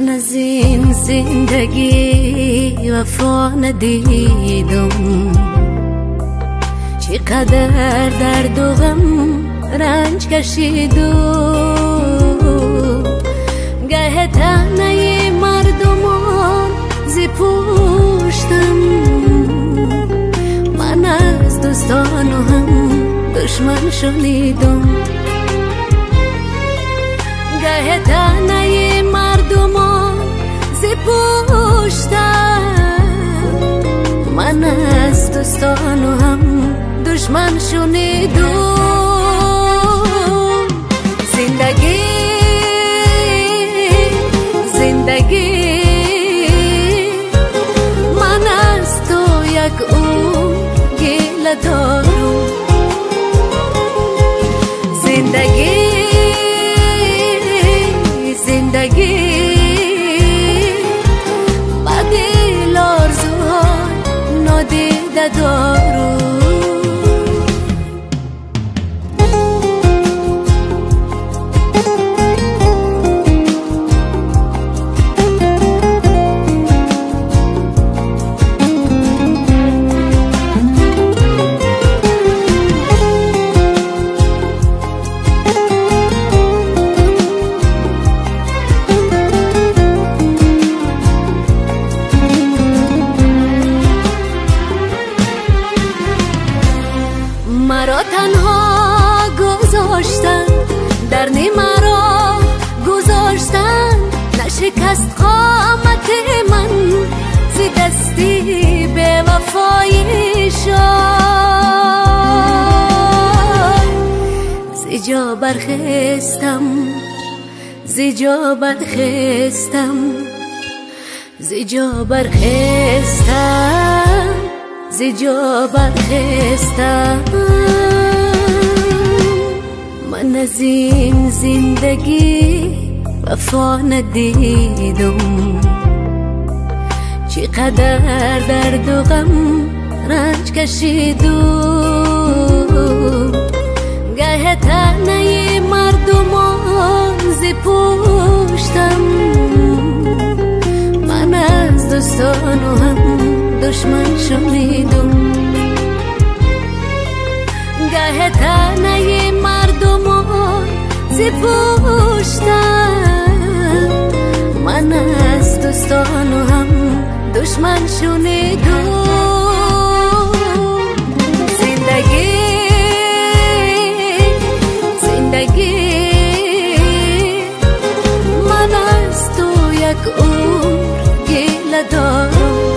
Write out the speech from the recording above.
من از این زندگی وفا ندیدم، چقدر درد و غم رنج کشیدم. گه تنه مردمان زی پشتم، من از دوستان و هم دشمن شنیدم. گه تنه مردمان زی پشتم، من از دوستان و هم دشمن شنیدم. زندگی زندگی من از تو یک اون گله دارم. زندگی زندگی با دل آرزوهای نادیده دارم. مرا تنها گذاشتن، در مرا گذاشتن، نشکست قامت من زی دستی به وفایشان. زی جا برخستم، زی جا برخستم، زی جا برخستم، زی جا برخستم. من از این زندگی وفا ندیدم، چقدر درد و غم رنج کشیدم. گه تنه مردمان زی پشتم، من از دوستان و هم دشمن شنیدم. گه تنه مردمان زی پشتم، من از دوستان و هم دشمن شنیدم. زندگی زندگی من از تو یک عمر گله دارم.